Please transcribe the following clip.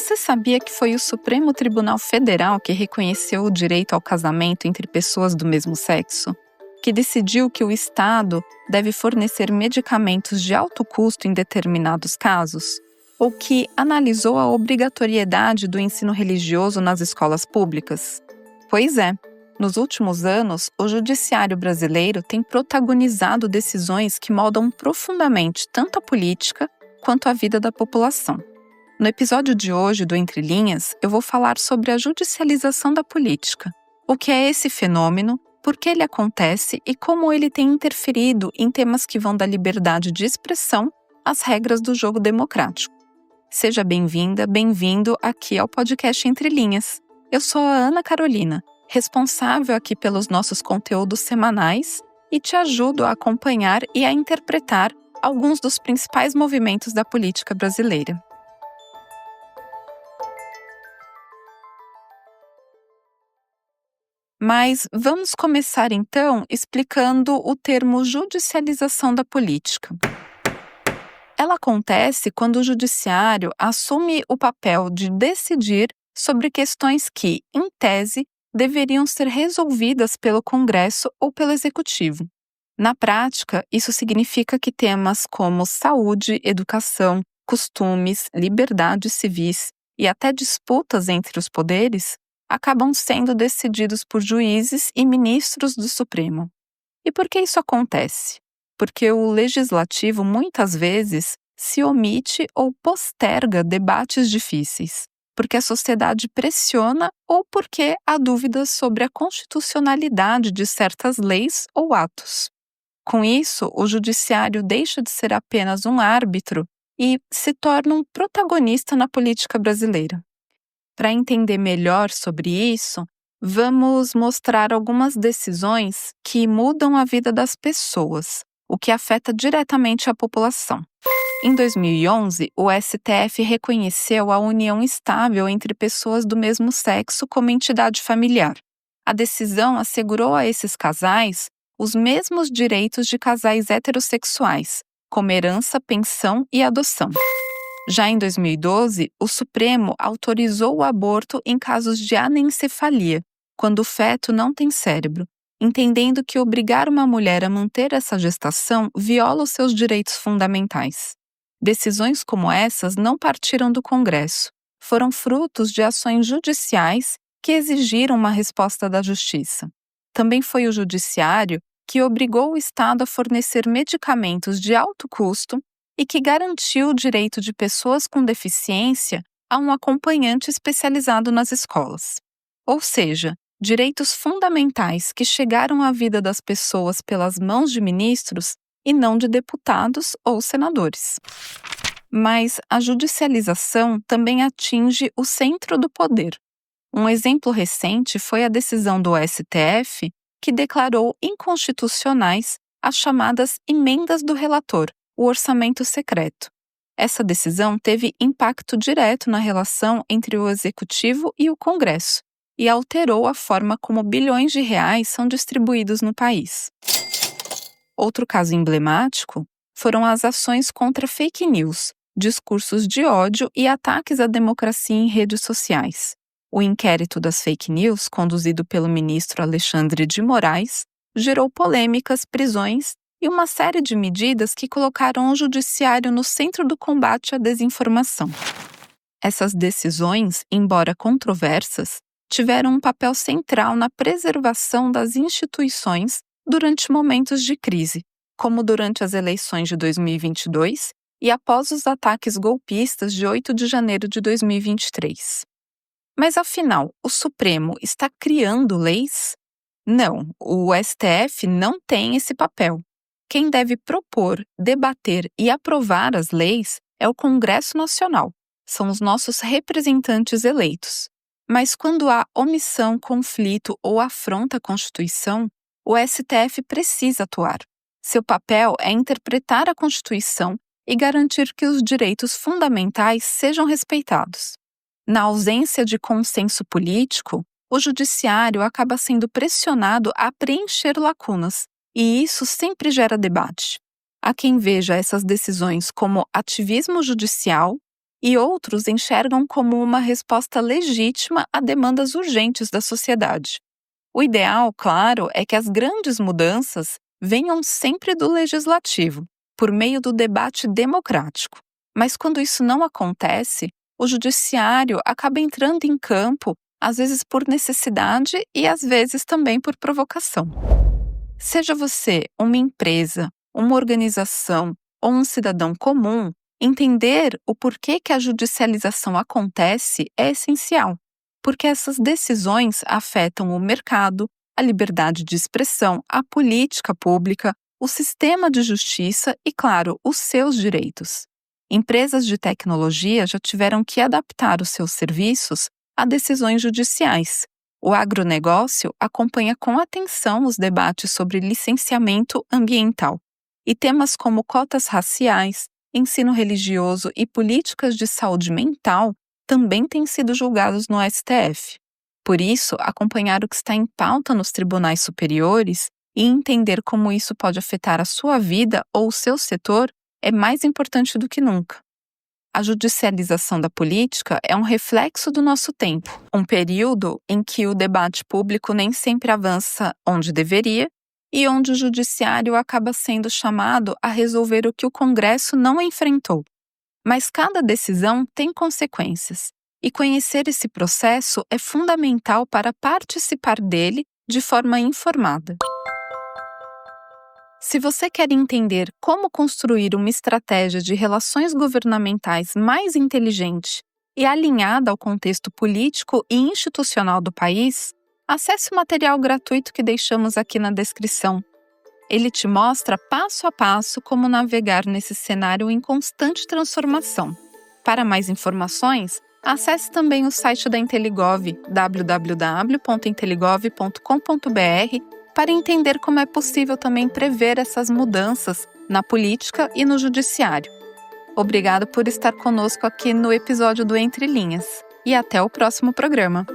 Você sabia que foi o Supremo Tribunal Federal que reconheceu o direito ao casamento entre pessoas do mesmo sexo? Que decidiu que o Estado deve fornecer medicamentos de alto custo em determinados casos? Ou que analisou a obrigatoriedade do ensino religioso nas escolas públicas? Pois é, nos últimos anos, o judiciário brasileiro tem protagonizado decisões que moldam profundamente tanto a política quanto a vida da população. No episódio de hoje do Entre Linhas, eu vou falar sobre a judicialização da política. O que é esse fenômeno, por que ele acontece e como ele tem interferido em temas que vão da liberdade de expressão às regras do jogo democrático. Seja bem-vinda, bem-vindo aqui ao podcast Entre Linhas. Eu sou a Ana Carolina, responsável aqui pelos nossos conteúdos semanais e te ajudo a acompanhar e a interpretar alguns dos principais movimentos da política brasileira. Mas vamos começar então explicando o termo judicialização da política. Ela acontece quando o judiciário assume o papel de decidir sobre questões que, em tese, deveriam ser resolvidas pelo Congresso ou pelo Executivo. Na prática, isso significa que temas como saúde, educação, costumes, liberdades civis e até disputas entre os poderes acabam sendo decididos por juízes e ministros do Supremo. E por que isso acontece? Porque o legislativo muitas vezes se omite ou posterga debates difíceis, porque a sociedade pressiona ou porque há dúvidas sobre a constitucionalidade de certas leis ou atos. Com isso, o judiciário deixa de ser apenas um árbitro e se torna um protagonista na política brasileira. Para entender melhor sobre isso, vamos mostrar algumas decisões que mudam a vida das pessoas, o que afeta diretamente a população. Em 2011, o STF reconheceu a união estável entre pessoas do mesmo sexo como entidade familiar. A decisão assegurou a esses casais os mesmos direitos de casais heterossexuais, como herança, pensão e adoção. Já em 2012, o Supremo autorizou o aborto em casos de anencefalia, quando o feto não tem cérebro, entendendo que obrigar uma mulher a manter essa gestação viola os seus direitos fundamentais. Decisões como essas não partiram do Congresso, foram frutos de ações judiciais que exigiram uma resposta da Justiça. Também foi o Judiciário que obrigou o Estado a fornecer medicamentos de alto custo e que garantiu o direito de pessoas com deficiência a um acompanhante especializado nas escolas. Ou seja, direitos fundamentais que chegaram à vida das pessoas pelas mãos de ministros e não de deputados ou senadores. Mas a judicialização também atinge o centro do poder. Um exemplo recente foi a decisão do STF que declarou inconstitucionais as chamadas emendas do relator, o orçamento secreto. Essa decisão teve impacto direto na relação entre o Executivo e o Congresso e alterou a forma como bilhões de reais são distribuídos no país. Outro caso emblemático foram as ações contra fake news, discursos de ódio e ataques à democracia em redes sociais. O inquérito das fake news, conduzido pelo ministro Alexandre de Moraes, gerou polêmicas, prisões e uma série de medidas que colocaram o judiciário no centro do combate à desinformação. Essas decisões, embora controversas, tiveram um papel central na preservação das instituições durante momentos de crise, como durante as eleições de 2022 e após os ataques golpistas de 8 de janeiro de 2023. Mas, afinal, o Supremo está criando leis? Não, o STF não tem esse papel. Quem deve propor, debater e aprovar as leis é o Congresso Nacional. São os nossos representantes eleitos. Mas quando há omissão, conflito ou afronta à Constituição, o STF precisa atuar. Seu papel é interpretar a Constituição e garantir que os direitos fundamentais sejam respeitados. Na ausência de consenso político, o judiciário acaba sendo pressionado a preencher lacunas, e isso sempre gera debate. Há quem veja essas decisões como ativismo judicial e outros enxergam como uma resposta legítima a demandas urgentes da sociedade. O ideal, claro, é que as grandes mudanças venham sempre do legislativo, por meio do debate democrático. Mas quando isso não acontece, o judiciário acaba entrando em campo, às vezes por necessidade e às vezes também por provocação. Seja você uma empresa, uma organização ou um cidadão comum, entender o porquê que a judicialização acontece é essencial, porque essas decisões afetam o mercado, a liberdade de expressão, a política pública, o sistema de justiça e, claro, os seus direitos. Empresas de tecnologia já tiveram que adaptar os seus serviços a decisões judiciais. O agronegócio acompanha com atenção os debates sobre licenciamento ambiental. E temas como cotas raciais, ensino religioso e políticas de saúde mental também têm sido julgados no STF. Por isso, acompanhar o que está em pauta nos tribunais superiores e entender como isso pode afetar a sua vida ou o seu setor é mais importante do que nunca. A judicialização da política é um reflexo do nosso tempo, um período em que o debate público nem sempre avança onde deveria e onde o judiciário acaba sendo chamado a resolver o que o Congresso não enfrentou. Mas cada decisão tem consequências, e conhecer esse processo é fundamental para participar dele de forma informada. Se você quer entender como construir uma estratégia de relações governamentais mais inteligente e alinhada ao contexto político e institucional do país, acesse o material gratuito que deixamos aqui na descrição. Ele te mostra passo a passo como navegar nesse cenário em constante transformação. Para mais informações, acesse também o site da Inteligov, www.inteligov.com.br, para entender como é possível também prever essas mudanças na política e no judiciário. Obrigado por estar conosco aqui no episódio do Entre Linhas. E até o próximo programa.